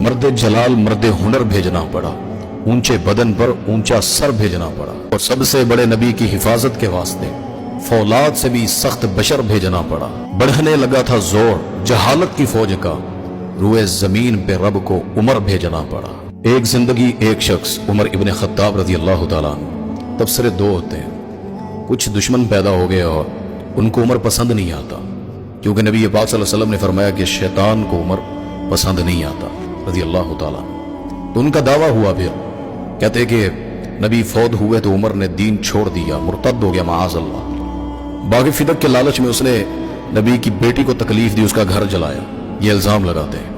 مرد جلال مرد ہنر بھیجنا پڑا، اونچے بدن پر اونچا سر بھیجنا پڑا، اور سب سے بڑے نبی کی حفاظت کے واسطے فولاد سے بھی سخت بشر بھیجنا پڑا۔ بڑھنے لگا تھا زور جہالت کی فوج کا، روئے زمین پہ رب کو عمر بھیجنا پڑا۔ ایک زندگی ایک شخص عمر ابن خطاب رضی اللہ تعالیٰ عنہ۔ تبصرے دو ہوتے ہیں، کچھ دشمن پیدا ہو گئے اور ان کو عمر پسند نہیں آتا، کیونکہ نبی پاک صلی اللہ علیہ وسلم نے فرمایا کہ شیطان کو عمر پسند نہیں آتا رضی اللہ تعالیٰ عنہ۔ تو ان کا دعویٰ ہوا، پھر کہتے کہ نبی فوت ہوئے تو عمر نے دین چھوڑ دیا، مرتد ہو گیا معاذ اللہ۔ باغ فدق کے لالچ میں اس نے نبی کی بیٹی کو تکلیف دی، اس کا گھر جلایا، یہ الزام لگاتے ہیں۔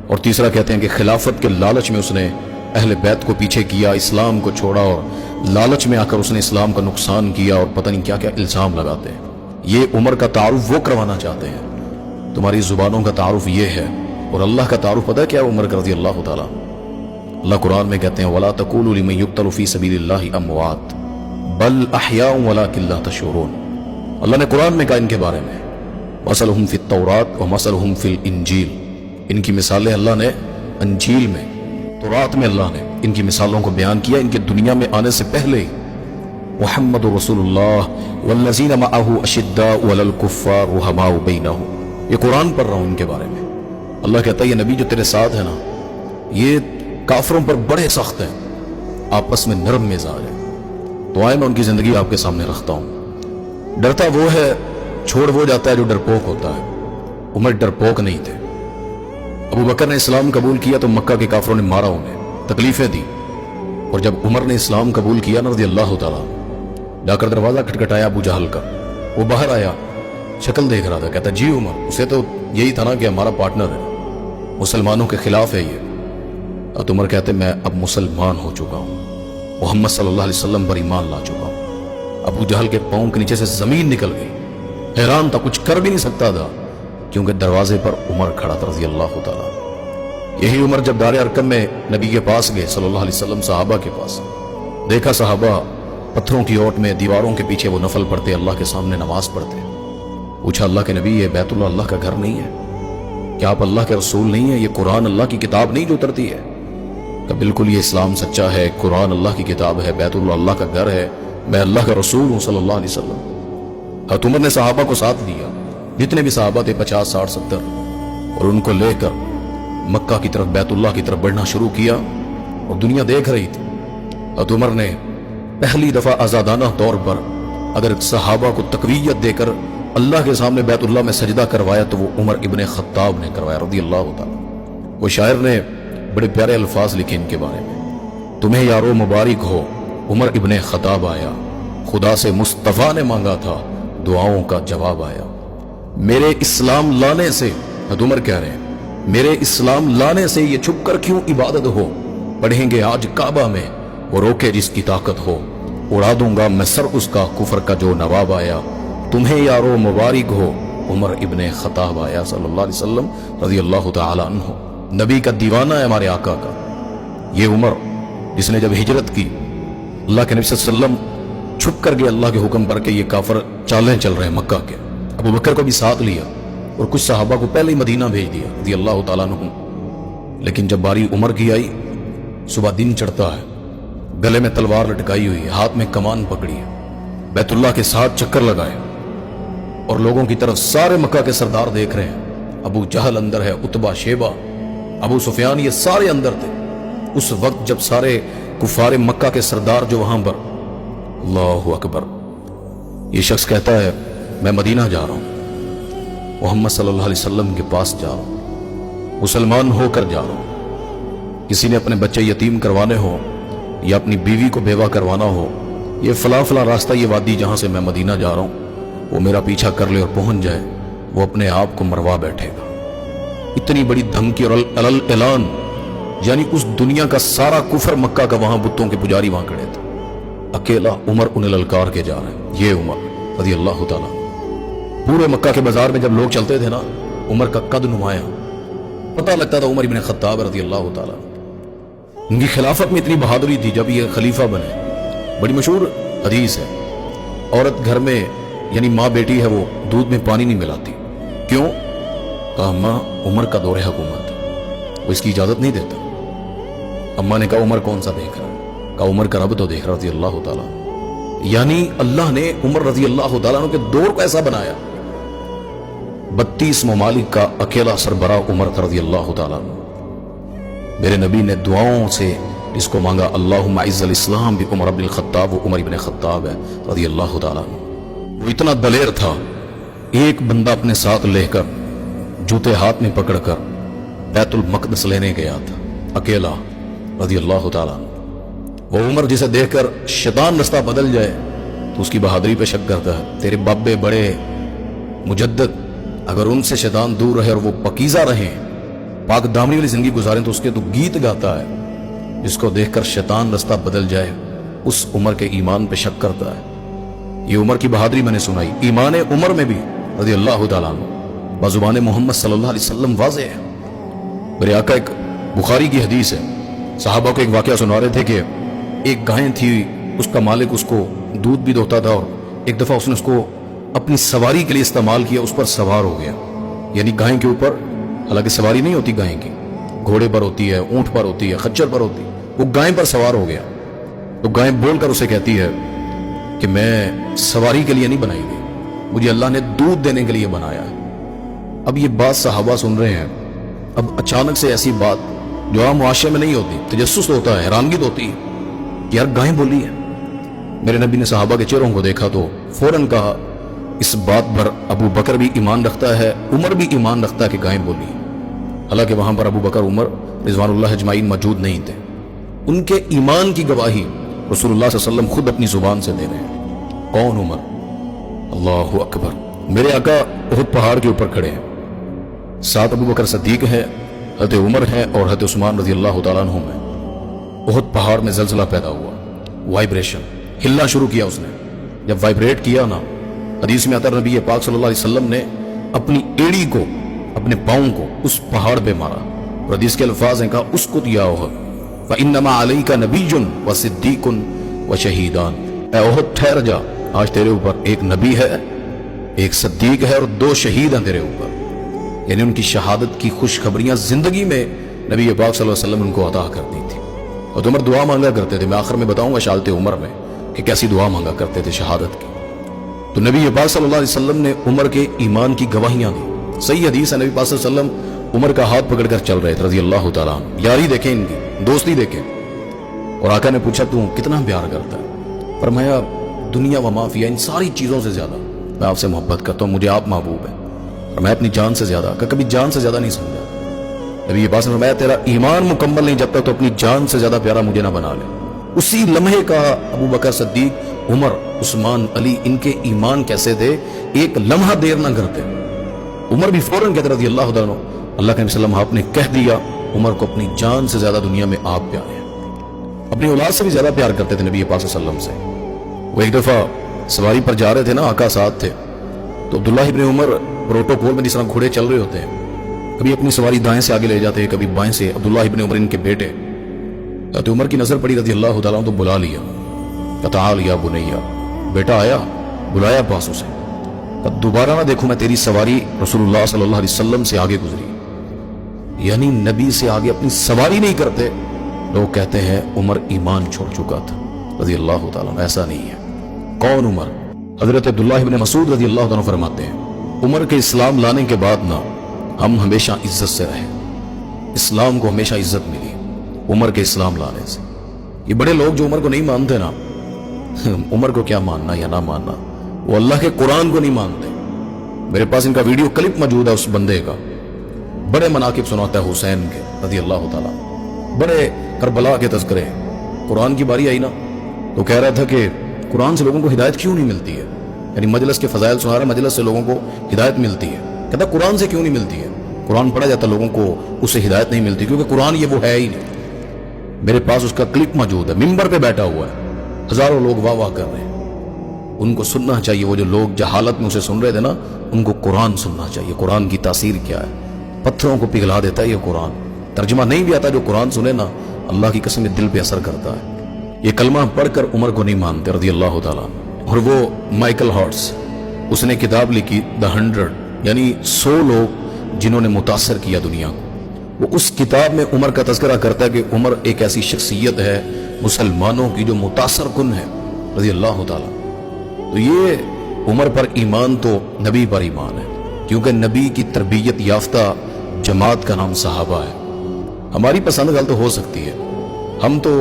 اور تیسرا کہتے ہیں کہ خلافت کے لالچ میں اس نے اہل بیت کو پیچھے کیا، اسلام کو چھوڑا، اور لالچ میں آ کر اس نے اسلام کا نقصان کیا، اور پتہ نہیں کیا کیا الزام لگاتے ہیں۔ یہ عمر کا تعارف وہ کروانا چاہتے ہیں، تمہاری زبانوں کا تعارف یہ ہے، اور اللہ کا تعارف پتہ ہے کیا عمر کا رضی اللہ تعالیٰ۔ اللہ قرآن میں کہتے ہیں وَلَا تَقُولُوا لِمَن يُقْتَلُ فِي سَبِيلِ اللَّهِ أَمْوَاتٌ بَلْ أَحْيَاءٌ وَلَٰكِن لَّا تَشْعُرُونَ۔ اللہ نے قرآن میں کہا ان کے بارے میں مَثَلُهُمْ فِي التَّوْرَاةِ وَمَثَلُهُمْ فِي الْإِنجِيلِ، ان کی مثالیں اللہ نے انجیل میں، تورات میں اللہ نے ان کی مثالوں کو بیان کیا، ان کے دنیا میں آنے سے پہلے ہی۔ محمد رسول اللہ والذین معہ اشداء علی الکفار رحماء بینہم، یہ قرآن پڑھ رہا ہوں ان کے بارے میں۔ اللہ کہتا ہے یہ نبی جو تیرے ساتھ ہے نا، یہ کافروں پر بڑے سخت ہیں، آپس میں نرم مزاج ہے۔ تو آئے میں ان کی زندگی آپ کے سامنے رکھتا ہوں۔ ڈرتا وہ ہے، چھوڑ وہ جاتا ہے جو ڈرپوک ہوتا ہے۔ عمر ڈرپوک نہیں تھے۔ ابو بکر نے اسلام قبول کیا تو مکہ کے کافروں نے مارا انہیں، تکلیفیں دی، اور جب عمر نے اسلام قبول کیا نا رضی اللہ تعالیٰ، جا کر دروازہ کھٹکھٹایا ابو جہل کا، وہ باہر آیا، شکل دیکھ رہا تھا، کہتا جی عمر، اسے تو یہی تھا نا کہ ہمارا پارٹنر ہے، مسلمانوں کے خلاف ہے یہ۔ اور عمر کہتے میں اب مسلمان ہو چکا ہوں، محمد صلی اللہ علیہ وسلم پر ایمان لا چکا ہوں۔ ابو جہل کے پاؤں کے نیچے سے زمین نکل گئی، حیران تھا، کچھ کر بھی نہیں سکتا تھا، کیونکہ دروازے پر عمر کھڑا تھا رضی اللہ تعالیٰ۔ یہی عمر جب دار ارقم میں نبی کے پاس گئے صلی اللہ علیہ وسلم، صحابہ کے پاس، دیکھا صحابہ پتھروں کی اوٹ میں دیواروں کے پیچھے وہ نفل پڑھتے، اللہ کے سامنے نماز پڑھتے۔ پوچھا اللہ کے نبی یہ بیت اللہ اللہ کا گھر نہیں ہے؟ کیا آپ اللہ کے رسول نہیں ہیں؟ یہ قرآن اللہ کی کتاب نہیں جو اترتی ہے؟ کہ بالکل یہ اسلام سچا ہے، قرآن اللہ کی کتاب ہے، بیت اللہ اللہ کا گھر ہے، میں اللہ کا رسول ہوں صلی اللہ علیہ وسلم۔ حضرت عمر نے صحابہ کو ساتھ دیا، جتنے بھی صحابہ تھے 50 60 70، اور ان کو لے کر مکہ کی طرف بیت اللہ کی طرف بڑھنا شروع کیا، اور دنیا دیکھ رہی تھی۔ حضرت عمر نے پہلی دفعہ آزادانہ طور پر اگر صحابہ کو تقویت دے کر اللہ کے سامنے بیت اللہ میں سجدہ کروایا تو وہ عمر ابن خطاب نے کروایا رضی اللہ تعالیٰ۔ وہ شاعر نے بڑے پیارے الفاظ لکھے ان کے بارے میں، تمہیں یارو مبارک ہو عمر ابن خطاب آیا، خدا سے مصطفیٰ نے مانگا تھا دعاؤں کا جواب آیا۔ میرے اسلام لانے سے، حضرت عمر کہہ رہے ہیں میرے اسلام لانے سے یہ چھپ کر کیوں عبادت ہو، پڑھیں گے آج کعبہ میں وہ روکے جس کی طاقت ہو، اڑا دوں گا میں سر اس کا کفر کا جو نواب آیا، تمہیں یارو مبارک ہو عمر ابن خطاب آیا صلی اللہ علیہ وسلم رضی اللہ تعالی عنہ۔ نبی کا دیوانہ ہے ہمارے آقا کا یہ عمر، جس نے جب ہجرت کی اللہ کے نبی صلی اللہ علیہ وسلم چھپ کر گئے اللہ کے حکم پر کہ یہ کافر چالیں چل رہے ہیں مکہ کے، ابو بکر کو بھی ساتھ لیا اور کچھ صحابہ کو پہلے ہی مدینہ بھیج دیا رضی اللہ تعالیٰ عنہ۔ لیکن جب باری عمر کی آئی، صبح دن چڑھتا ہے، گلے میں تلوار لٹکائی ہوئی ہے، ہاتھ میں کمان پکڑی ہے، بیت اللہ کے ساتھ چکر لگائے، اور لوگوں کی طرف سارے مکہ کے سردار دیکھ رہے ہیں، ابو جہل اندر ہے، عتبہ شیبہ ابو سفیان، یہ سارے اندر تھے۔ اس وقت جب سارے کفار مکہ کے سردار جو وہاں پر، اللہ اکبر، یہ شخص کہتا ہے میں مدینہ جا رہا ہوں، محمد صلی اللہ علیہ وسلم کے پاس جا رہا ہوں، مسلمان ہو کر جا رہا ہوں، کسی نے اپنے بچے یتیم کروانے ہو یا اپنی بیوی کو بیوہ کروانا ہو، یہ فلاں فلاں راستہ، یہ وادی جہاں سے میں مدینہ جا رہا ہوں، وہ میرا پیچھا کر لے اور پہنچ جائے، وہ اپنے آپ کو مروا بیٹھے گا۔ اتنی بڑی دھمکی اور اعلان، یعنی اس دنیا کا سارا کفر مکہ کا، وہاں بتوں کے پجاری وہاں کھڑے تھے، اکیلا عمر انہیں للکار کے جا رہے ہیں۔ یہ عمر رضی اللہ تعالیٰ، پورے مکہ کے بازار میں جب لوگ چلتے تھے نا، عمر کا قد نمایاں، پتہ لگتا تھا عمر ابن خطاب رضی اللہ تعالیٰ۔ ان کی خلافت میں اتنی بہادری تھی، جب یہ خلیفہ بنے، بڑی مشہور حدیث ہے، عورت گھر میں یعنی ماں بیٹی ہے وہ دودھ میں پانی نہیں ملاتی، کیوں؟ کہا ماں عمر کا دور حکومت، वो इसकी इजाजत नहीं देता। अम्मा ने कहा उमर कौन सा देख रहा है? कहा उमर का रब तो देख रहा रज़ी अल्लाह ताला। यानी अल्लाह ने उमर रज़ी अल्लाह ताला के दौर को ऐसा बनाया। 32 ममालिक का अकेला सरबरा उमर रज़ी अल्लाह ताला। मेरे नबी ने दुआओं से इसको मांगा, अल्लाहुम्मा इज़्ज़िल इस्लाम बि उमर इब्न खत्ताब। वो उमर इब्न खत्ताब है रज़ी अल्लाह ताला। वो इतना दलेर था, एक बंदा अपने साथ लेकर जूते हाथ में पकड़कर बैतुल मक़दस लेने गया था अकेला रज़ी अल्लाह ताला। वो उमर जिसे देखकर शैतान रास्ता बदल जाए तो उसकी बहादुरी पे शक करता है। तेरे बाबे बड़े मुजद्दद, अगर उनसे शैतान दूर रहे और वो पकीज़ा रहे, पाक दामनी वाली जिंदगी गुजारें, तो उसके तो गीत गाता है। जिसको देखकर शैतान रास्ता बदल जाए उस उमर के ईमान पे शक करता है। ये उमर की बहादुरी मैंने सुनाई। ईमान उमर में भी रज़ी अल्लाह ताला अन्हु बज़ुबान मोहम्मद सल्लल्लाहु अलैहि वसल्लम वाज़े है। मेरे आका, एक बुखारी की हदीस है, साहबा को एक वाक़या सुना रहे थे कि एक गाय थी, उसका मालिक उसको दूध भी दोता था और एक दफ़ा उसने उसको अपनी सवारी के लिए इस्तेमाल किया, उस पर सवार हो गया। यानी गाय के ऊपर, हालांकि सवारी नहीं होती गाय की, घोड़े पर होती है, ऊंट पर होती है, खच्चर पर होती है, वो गाय पर सवार हो गया। तो गाय बोलकर उसे कहती है कि मैं सवारी के लिए नहीं बनाई गई, मुझे अल्लाह ने दूध देने के लिए बनाया है। अब ये बात सहाबा सुन रहे हैं। अब अचानक से ऐसी बात जो आम मुआशरे में नहीं होती, तजस्सुस होता है, हैरानगी होती है कि यार गाय बोली है। मेरे नबी ने सहाबा के चेहरों को देखा तो फौरन कहा, इस बात पर अबू बकर भी ईमान रखता है, उमर भी ईमान रखता है कि गाय बोली है। हालांकि वहां पर अबू बकर उमर रिज़वानुल्लाह अजमाइन मौजूद नहीं थे। उनके ईमान की गवाही रसूलुल्लाह सल्लल्लाहु अलैहि वसल्लम खुद अपनी जुबान से दे रहे हैं। कौन? उमर। अल्लाहु अकबर। मेरे आका उहद पहाड़ के ऊपर खड़े हैं, साथ अबू बकर सिद्दीक है, हज़रत उमर है और हज़रत उस्मान रज़ी अल्लाह तआला अन्हु हैं। उहद पहाड़ में ज़लज़ला पैदा हुआ, वाइब्रेशन, हिलना शुरू किया उसने। जब वाइब्रेट किया ना, हदीस में आता है नबी पाक सल्लल्लाहु अलैहि वसल्लम ने अपनी एड़ी को, अपने पाँव को उस पहाड़ पे मारा। और हदीस के अल्फाज हैं, कहा उसको दिया उहद व इन्नमा अलैका नबियुन व सिद्दीकुन व शहीदान। ऐ उहद ठहर जा, आज तेरे ऊपर एक नबी है, एक सिद्दीक है और 2 शहीद हैं तेरे ऊपर। यानी उनकी शहादत की खुशखबरियां जिंदगी में नबी पाक सल्लल्लाहु अलैहि वसल्लम उनको अता कर दी थी। और उमर दुआ मांगा करते थे। मैं आखिर में बताऊंगा शालते उमर में कि कैसी दुआ मांगा करते थे शहादत की। तो नबी पाक सल्लल्लाहु अलैहि वसल्लम ने उमर के ईमान की गवाहियां दी। सही हदीस है, नबी पाक सल्लल्लाहु अलैहि वसल्लम उमर का हाथ पकड़कर चल रहे थे रज़ी अल्लाह ताला। यारी देखें इनकी, दोस्ती देखें। और आका ने पूछा तू कितना प्यार करता है? फरमाया दुनिया व माफिया, इन सारी चीजों से ज्यादा मैं आपसे मोहब्बत करता हूँ, मुझे आप महबूब है। और मैं अपनी जान से ज्यादा, कभी जान से ज्यादा नहीं समझा। नबी पाक ने फरमाया तेरा ईमान मुकम्मल नहीं जब तक तो अपनी जान से ज्यादा प्यारा मुझे ना बना ले। उसी लम्हे का अबू बकर सिद्दीक, उमर, उस्मान, अली, इनके ईमान कैसे थे, एक लम्हा देर ना करते। उमर भी फौरन कहते रज़ी अल्लाह ताला, अल्लाह के वसल्लम आपने कह दिया उमर को अपनी जान से ज्यादा दुनिया में आप प्यारे हैं। अपनी औलाद से भी ज्यादा प्यार करते थे नबी पाक सल्लल्लाहु अलैहि वसल्लम से। वो एक दफा सवारी पर जा रहे थे ना, आका साथ थे, तो अब्दुल्लाह इब्न उमर प्रोटोकॉल में जिस तरह घोड़े चल रहे होते हैं, कभी अपनी सवारी दाएं से आगे ले जाते हैं, कभी बाएं से। अब्दुल्लाह इब्न उमर इनके बेटे, तो उमर की नजर पड़ी रज़ी अल्लाह ताला तो बुला लिया, ताल या बुनैया, बेटा आया, बुलाया पास उसे। तब दोबारा ना देखूं मैं तेरी सवारी रसूलुल्लाह सल्लल्लाहु अलैहि वसल्लम से आगे गुजरी। यानी नबी से आगे अपनी सवारी नहीं करते। लोग कहते हैं उमर ईमान छोड़ चुका था रज़ी अल्लाह ताला। ऐसा नहीं है। कौन उमर? हजरत अब्दुल्लाह इब्न मसूद रज़ी अल्लाह ताला फरमाते हैं उमर के इस्लाम लाने के बाद ना हम हमेशा इज्जत से रहे, इस्लाम को हमेशा इज्जत मिली उमर के इस्लाम लाने से। ये बड़े लोग जो उमर को नहीं मानते ना, उमर को क्या मानना या ना मानना, वो अल्लाह के कुरान को नहीं मानते। मेरे पास इनका वीडियो क्लिप मौजूद है उस बंदे का, बड़े मनाकिब सुनाता है हुसैन के रज़ी अल्लाह ताला, बड़े करबला के तज़किरे। कुरान की बारी आई ना तो कह रहा था कि कुरान से लोगों को हिदायत क्यों नहीं मिलती है। यानी मजलिस के फजाइल सुना रहा, मजलिस से लोगों को हिदायत मिलती है। कहता कुरान से क्यों नहीं मिलती है? कुरान पढ़ा जाता लोगों को, उससे हिदायत नहीं मिलती क्योंकि कुरान ये वो है ही नहीं। मेरे पास उसका क्लिप मौजूद है, मिंबर पे बैठा हुआ है, हजारों लोग वाह वाह कर रहे हैं। उनको सुनना चाहिए। वो जो लोग जहालत में उसे सुन रहे थे ना, उनको कुरान सुनना चाहिए। कुरान की तासीर क्या है, पत्थरों को पिघला देता है ये कुरान। तर्जुमा नहीं भी आता, जो कुरान सुने ना, अल्लाह की कसम दिल पे असर करता है। ये कलमा पढ़कर उमर को नहीं मानते रज़ी अल्लाह ताला। और वो माइकल हॉर्ट्स, उसने किताब लिखी द 100, यानी 100 लोग जिन्होंने मुतासर किया दुनिया को। وہ اس کتاب میں عمر کا تذکرہ کرتا ہے کہ عمر ایک ایسی شخصیت ہے مسلمانوں کی جو متاثر کن ہے رضی اللہ تعالیٰ. تو یہ عمر پر ایمان تو نبی پر ایمان ہے، کیونکہ نبی کی تربیت یافتہ جماعت کا نام صحابہ ہے. ہماری پسند غلط ہو سکتی ہے، ہم تو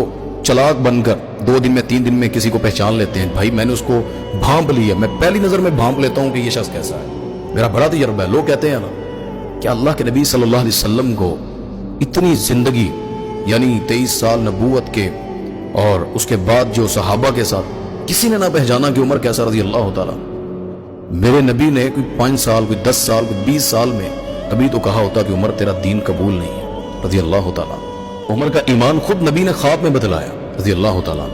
چلاک بن کر 2 دن میں 3 دن میں کسی کو پہچان لیتے ہیں. بھائی میں نے اس کو بھانپ لیا، میں پہلی نظر میں بھانپ لیتا ہوں کہ یہ شخص کیسا ہے، میرا بڑا تجربہ ہے. لوگ کہتے ہیں نا کہ اللہ کے نبی صلی اللہ علیہ وسلم کو اتنی زندگی یعنی 23 سال نبوت کے اور اس کے بعد جو صحابہ کے ساتھ کسی نے نہ پہچانا کہ عمر کیسا رضی اللہ تعالیٰ. میرے نبی نے کوئی 5 سال کوئی 10 سال کوئی 20 سال میں کبھی تو کہا ہوتا کہ عمر تیرا دین قبول نہیں ہے رضی اللہ تعالیٰ. عمر کا ایمان خود نبی نے خواب میں بتلایا رضی اللہ تعالیٰ. نبی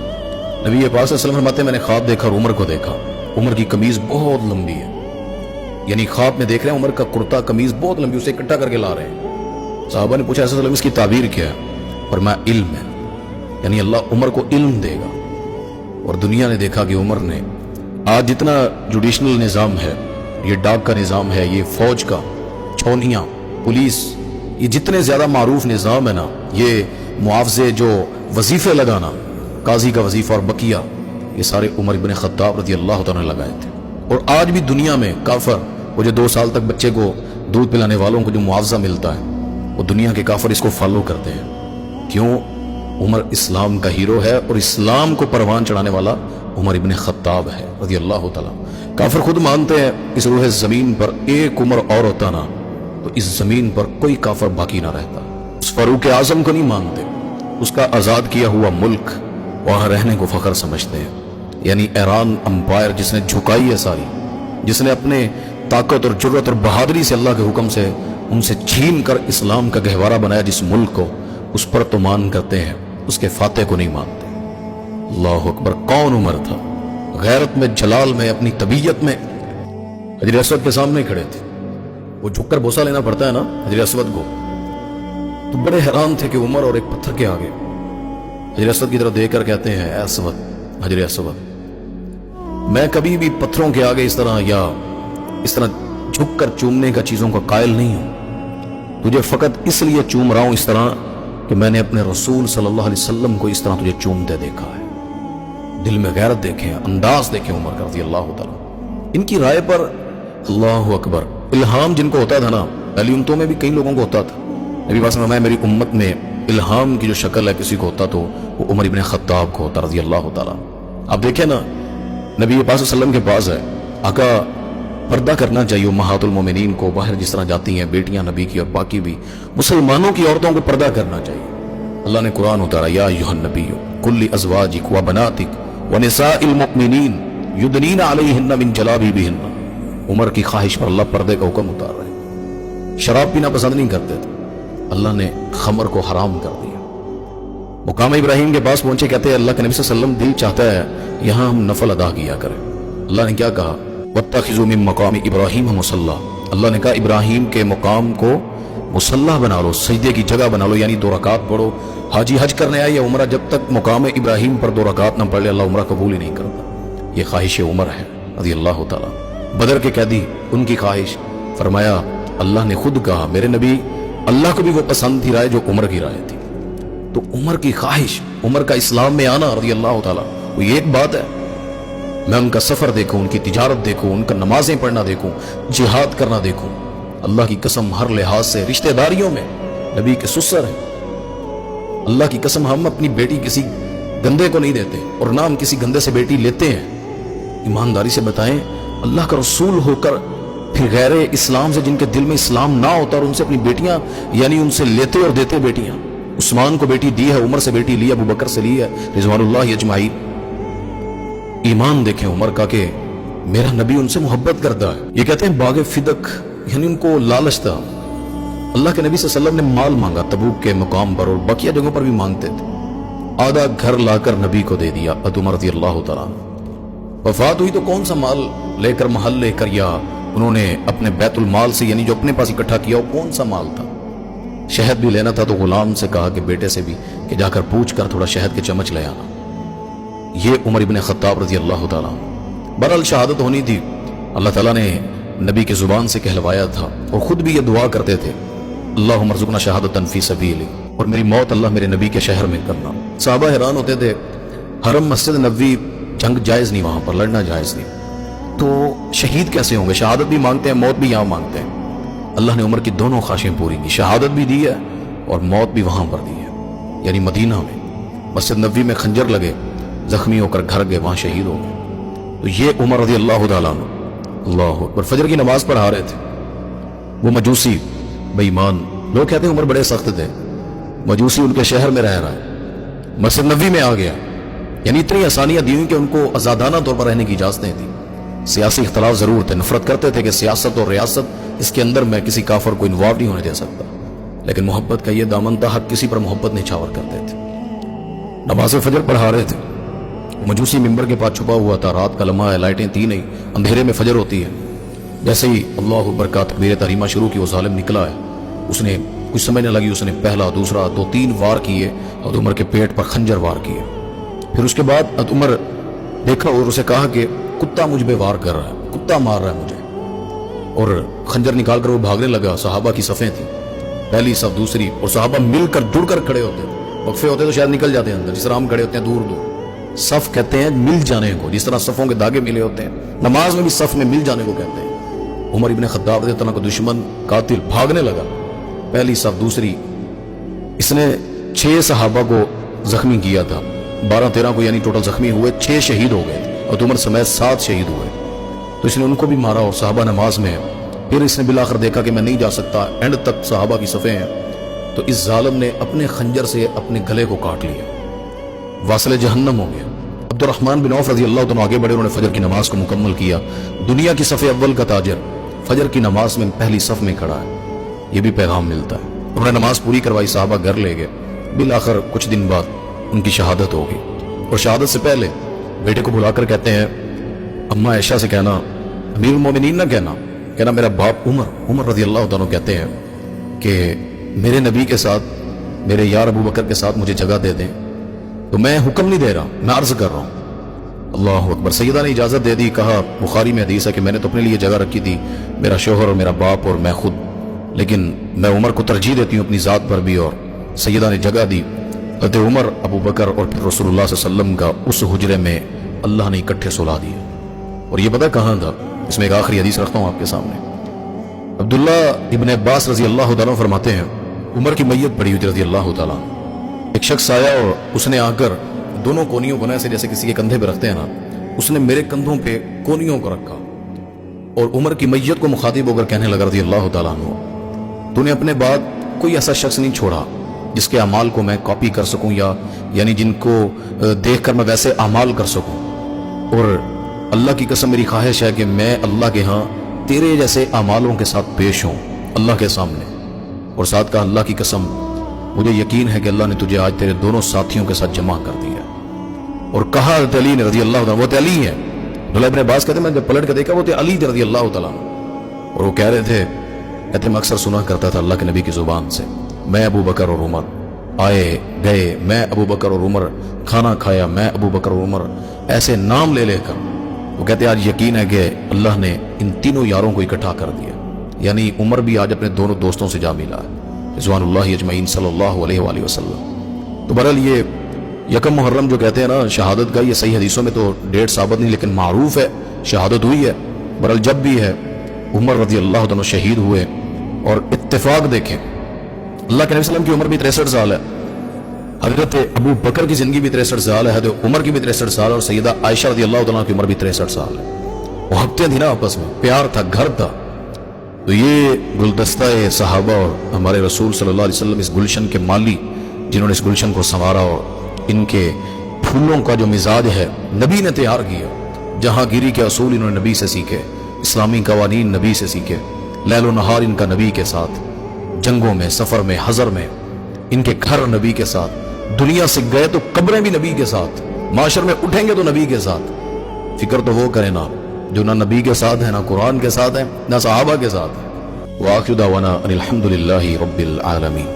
پاک صلی اللہ علیہ وسلم فرماتے ہیں میں نے خواب دیکھا اور عمر کو دیکھا، عمر کی قمیض بہت لمبی ہے، یعنی خواب میں دیکھ رہے ہیں عمر کا کرتا قمیض بہت لمبی، اسے اکٹھا کر کے لا رہے ہیں. صحابہ نے پوچھا ایسا اس کی تعبیر کیا ہے؟ فرمایا علم ہے، یعنی اللہ عمر کو علم دے گا. اور دنیا نے دیکھا کہ عمر نے آج جتنا جوڈیشنل نظام ہے، یہ ڈاک کا نظام ہے، یہ فوج کا، چھونیاں، پولیس، یہ جتنے زیادہ معروف نظام ہے نا، یہ معاوضے جو وظیفے لگانا، قاضی کا وظیفہ اور بقیہ، یہ سارے عمر ابن خطاب رضی اللہ تعالیٰ نے لگائے تھے. اور آج بھی دنیا میں کافر، وہ جو 2 سال تک بچے کو دودھ پلانے والوں کو جو معاوضہ ملتا ہے، وہ دنیا کے کافر اس کو فالو کرتے ہیں. کیوں؟ عمر اسلام کا ہیرو ہے اور اسلام کو پروان چڑھانے والا عمر ابن خطاب ہے رضی اللہ تعالیٰ. کافر خود مانتے ہیں اس روح زمین پر ایک عمر اور ہوتا نا تو اس زمین پر کوئی کافر باقی نہ رہتا. اس فاروق اعظم کو نہیں مانتے، اس کا آزاد کیا ہوا ملک وہاں رہنے کو فخر سمجھتے ہیں. یعنی ایران امپائر جس نے جھکائی ہے ساری، جس نے اپنے طاقت اور جرت اور بہادری سے اللہ کے حکم سے ان سے چھین کر اسلام کا گہوارہ بنایا جس ملک کو، اس پر تو مان کرتے ہیں، اس کے فاتح کو نہیں مانتے. اللہ اکبر. کون عمر تھا؟ غیرت میں، جلال میں، اپنی طبیعت میں حجر اسود کے سامنے کھڑے تھے. وہ جھک کر بوسہ لینا پڑتا ہے نا حجر اسود کو، تو بڑے حیران تھے کہ عمر اور ایک پتھر کے آگے حجر اسود کی طرف دیکھ کر کہتے ہیں اے اسود، حجر اسود، میں کبھی بھی پتھروں کے آگے اس طرح جھک کر چومنے کا چیزوں کا قائل نہیں ہوں. تجھے فقط اس لیے چوم رہا ہوں اس طرح کہ میں نے اپنے رسول صلی اللہ علیہ وسلم کو اس طرح تجھے چومتے دیکھا ہے. دل میں غیرت دیکھیں، انداز دیکھیں عمر کا رضی اللہ تعالیٰ. ان کی رائے پر اللہ اکبر. الہام جن کو ہوتا تھا نا، پہلی امتوں میں بھی کئی لوگوں کو ہوتا تھا. نبی پاک میں میری امت میں الہام کی جو شکل ہے کسی کو ہوتا تو وہ عمر ابن خطاب کو ہوتا رضی اللہ تعالیٰ. آپ دیکھیں نا، نبی پاک صلی اللہ علیہ وسلم کے پاس ہے، آقا پردہ کرنا چاہیے امہات المومنین کو، باہر جس طرح جاتی ہیں بیٹیاں نبی کی اور باقی بھی مسلمانوں کی عورتوں کو پردہ کرنا چاہیے. اللہ نے قرآن اتارا یا ایھا النبی قل لازواجک وبناتک ونساء المؤمنین یدنین علیہن من جلابیبہن. عمر کی خواہش پر اللہ پردے کا حکم اتار رہے ہیں. شراب پینا پسند نہیں کرتے تھے، اللہ نے خمر کو حرام کر دیا. مقام ابراہیم کے پاس پہنچے، کہتے ہیں اللہ کے نبی صلی اللہ علیہ وسلم دل چاہتا ہے یہاں ہم نفل ادا کیا کریں. اللہ نے کیا کہا؟ واتخذوا من مقام ابراہیم مصلی. اللہ نے کہا ابراہیم کے مقام کو مصلی بنا لو، سجدے کی جگہ بنا لو، یعنی 2 رکعت پڑھو. حاجی حج کرنے آئے یا عمرہ، جب تک مقام ابراہیم پر 2 رکعت نہ پڑھ لے اللہ عمرہ قبول ہی نہیں کرتا. یہ خواہش عمر ہے رضی اللہ تعالیٰ. بدر کے قیدی، ان کی خواہش، فرمایا اللہ نے خود کہا میرے نبی اللہ کو بھی وہ پسند تھی رائے جو عمر کی رائے تھی. تو عمر کی خواہش، عمر کا اسلام میں آنا رضی اللہ تعالیٰ، وہ یہ ایک بات ہے. میں ان کا سفر دیکھوں، ان کی تجارت دیکھوں، ان کا نمازیں پڑھنا دیکھوں، جہاد کرنا دیکھوں. اللہ کی قسم ہر لحاظ سے رشتہ داریوں میں نبی کے سسر ہیں. اللہ کی قسم ہم اپنی بیٹی کسی گندے کو نہیں دیتے اور نہ ہم کسی گندے سے بیٹی لیتے ہیں. ایمانداری سے بتائیں، اللہ کا رسول ہو کر پھر غیر اسلام سے جن کے دل میں اسلام نہ ہوتا اور ان سے اپنی بیٹیاں یعنی ان سے لیتے اور دیتے بیٹیاں. عثمان کو بیٹی دی ہے، عمر سے بیٹی لی، ابو بکر سے لی ہے رضوان اللہ اجمعین. ایمان دیکھیں عمر کا کہ میرا نبی ان سے محبت کرتا ہے. یہ کہتے ہیں باغ فدق، یعنی ان کو لالچ تھا. اللہ کے نبی صلی اللہ علیہ وسلم نے مال مانگا تبوک کے مقام پر اور بقیہ جگہوں پر بھی مانگتے تھے. آدھا گھر لا کر نبی کو دے دیا. عمر رضی اللہ تعالیٰ وفات ہوئی تو کون سا مال لے کر محل لے کر یا انہوں نے اپنے بیت المال سے یعنی جو اپنے پاس اکٹھا کیا وہ کون سا مال تھا. شہد بھی لینا تھا تو غلام سے کہا کہ بیٹے سے بھی کہ جا کر پوچھ کر تھوڑا شہد کے چمچ لے آنا. یہ عمر ابن خطاب رضی اللہ تعالیٰ. بہرحال شہادت ہونی تھی، اللہ تعالیٰ نے نبی کی زبان سے کہلوایا تھا اور خود بھی یہ دعا کرتے تھے अल्लाहुम्मा अर्ज़ुक़ना शहादतन फ़ी सबीलिक, और मेरी मौत अल्लाह मेरे नबी के शहर में करना। सहाबा हैरान होते थे, हरम मस्जिद नबवी, जंग जायज़ नहीं, वहाँ पर लड़ना जायज़ नहीं, तो शहीद कैसे होंगे? शहादत भी मांगते हैं, मौत भी यहाँ मांगते हैं। अल्लाह ने उमर की दोनों ख्वाहिशें पूरी की, शहादत भी दी है और मौत भी वहाँ पर दी है, यानी मदीना में मस्जिद नबवी में खंजर लगे, जख्मी होकर घर गए, वहाँ शहीद हो गए। तो ये उमर रज़ी अल्लाह तआला अन्हु, अल्लाह अकबर, फजर की नमाज पढ़ा रहे थे। वो मजूसी बेईमान लोग कहते हैं उमर बड़े सख्त थे, मजूसी उनके शहर में रह रहा है, मस्जिद नबवी में आ गया, यानी इतनी आसानियां दी हुई कि उनको आजादाना तौर पर रहने की इजाजत नहीं थी। सियासी इख्तलाफ जरूर थे, नफरत करते थे कि सियासत और रियासत, इसके अंदर मैं किसी काफर को इन्वॉल्व नहीं होने दे सकता, लेकिन मोहब्बत का ये दामन था, हक किसी पर मोहब्बत नहीं छावर करते थे। नमाज फजर पढ़ा रहे थे, मजूसी मिंबर के पास छुपा हुआ था, रात का लम्हा है, लाइटें थी नहीं, अंधेरे में फजर होती है। जैसे ही अल्लाह अकबर का तकबीर तहरीमा शुरू की, वो जालिम निकला है, उसने कुछ समझने लगी, उसने पहला दूसरा 2-3 वार किए और उमर के पेट पर खंजर वार किए। फिर उसके बाद उमर देखा और उसे कहा कि कुत्ता मुझ पे वार कर रहा है, कुत्ता मार रहा है मुझे, और खंजर निकाल कर वो भागने लगा। सहाबा की सफ़ें थी, पहली सफ, दूसरी, और सहाबा मिलकर जुड़कर खड़े होते, वक्फे होते तो शायद निकल जाते हैं अंदर, जिस तरह हम खड़े होते हैं दूर दूर। सफ कहते हैं मिल जाने को, जिस तरह सफ़ों के धागे मिले होते हैं, नमाज में भी सफ में मिल जाने को कहते हैं। उमर इब्ने खत्ताब रज़ी अल्लाह अन्हु का दुश्मन कातिल भागने लगा, पहली सफ, दूसरी, इसने 6 सहाबा को जख्मी किया था, 12-13 को यानी टोटल जख्मी हुए, 6 शहीद हो गए और उमर समेत 7 शहीद हुए। तो इसने उनको भी मारा और सहाबा नमाज में है। फिर इसने बिलाखिर देखा कि मैं नहीं जा सकता, एंड तक सहाबा की सफ़ें हैं, तो इस जालिम ने अपने खंजर से अपने गले को काट लिया, वासिल जहन्नम हो गया। अब्दुर्रहमान बिन औफ रज़ी अल्लाह तआला आगे बढ़े, उन्होंने फजर की नमाज को मुकम्मल किया। दुनिया की सफ़े अव्वल का ताजर फजर की नमाज में पहली सफ में खड़ा है, ये भी पैगाम मिलता है। उन्होंने नमाज पूरी करवाई, साहबा घर ले गए। बिलाखिर कुछ दिन बाद उनकी शहादत होगी, और शहादत से पहले बेटे को बुलाकर कहते हैं, अम्मा आयशा से कहना, अमीरुल मोमिनीन ना कहना, कहना मेरा बाप उमर। उमर रज़ी अल्लाह तआला कहते हैं कि मेरे नबी के साथ, मेरे यार अबू बकर के साथ मुझे जगह दे दें, तो मैं हुक्म नहीं दे रहा, मैं अर्ज कर रहा हूँ। अल्लाह अकबर। सैयदा ने इजाजत दे दी। कहा, बुखारी में हदीस है कि मैंने तो अपने लिए जगह रखी थी, मेरा शोहर और मेरा बाप और मैं खुद, लेकिन मैं उमर को तरजीह देती हूँ अपनी जात पर भी, और सैयदा ने जगह दी। हज़रत उमर, अबू बकर और फिर रसूलुल्लाह सल्लल्लाहु अलैहि वसल्लम का उस हुजरे में अल्लाह ने इकट्ठे सुला दिए। और ये पता कहाँ था? इसमें एक आखिरी हदीस रखता हूँ आपके सामने। अब्दुल्ला इब्न अब्बास रजी अल्लाह तआला फरमाते हैं, उमर की मैयत पड़ी हुई रजी अल्लाह तआला। एक शख्स आया और उसने आकर दोनों कोनियों को, ऐसे जैसे किसी के कंधे पे रखते हैं ना, उसने मेरे कंधों पे कोनियों को रखा और उमर की मैयत को मुखातिब होकर कहने लगा, रज़ी अल्लाह तआला अन्हु, तूने अपने बाद कोई ऐसा शख्स नहीं छोड़ा जिसके अमाल को मैं कॉपी कर सकूं, या यानी जिनको देखकर मैं वैसे अमाल कर सकूं। और अल्लाह की कसम मेरी ख्वाहिश है कि मैं अल्लाह के यहाँ तेरे जैसे अमालों के साथ पेश हूँ अल्लाह के सामने। और साथ का अल्लाह की कसम, मुझे यकीन है कि अल्लाह ने तुझे आज तेरे दोनों साथियों के साथ जमा कर दिया। और कहा अली ने रज़ी अल्लाह तआला, वो तो अली है। अब्दुल्लाह इब्न अब्बास कहते, मैं जब पलट के देखा वो तो अली रज़ी अल्लाह तआला। और वो कह रहे थे, कहते मैं अक्सर सुना करता था अल्लाह के नबी की जुबान से, मैं अबू बकर और उमर आए गए, मैं अबू बकर और उमर खाना खाया, मैं अबू बकर और उमर, ऐसे नाम ले लेकर। वो कहते आज यकीन है कि अल्लाह ने इन तीनों यारों को इकट्ठा कर दिया, यानी उमर भी आज अपने दोनों दोस्तों से जा मिला है, रिज़वानुल्लाहि अजमईन सल्लल्लाहु अलैहि वसल्लम। तो बहरहाल ये यकम मुहर्रम जो कहते हैं ना शहादत का, ये सही हदीसों में तो डेट साबित नहीं, लेकिन मारूफ है शहादत हुई है। बहरहाल जब भी है उमर रज़ी अल्लाह तआला शहीद हुए, और इत्तेफाक देखें अल्लाह के नबी सल्लल्लाहु अलैहि वसल्लम की उम्र भी 63 साल है, हजरत अबू बकर की जिंदगी भी 63 साल है, हजरत उमर की भी 63 साल, और सैयदा आयशा रज़ी अल्लाह तआला की उम्र भी 63 साल है। वो हफ्ते थी ना, आपस में प्यार था, घर था। तो ये गुलदस्ता सहाबा और हमारे रसूल सल्लल्लाहु अलैहि वसल्लम, इस गुलशन के माली जिन्होंने इस गुलशन को संवारा, और इनके फूलों का जो मिजाज है नबी ने तैयार किया। जहांगीरी के असूल इन्होंने नबी से सीखे, इस्लामी कवानीन नबी से सीखे, लैलो नहार इनका नबी के साथ, जंगों में, सफर में, हजर में, इनके घर नबी के साथ, दुनिया से गए तो कब्रें भी नबी के साथ, माशर में उठेंगे तो नबी के साथ। फिक्र तो वो करें ना जो ना नबी के साथ है, ना कुरान के साथ है, ना सहाबा के साथ है। व आखिरु दावाना अनिल हम्दुलिल्लाहि रब्बिल आलमीन।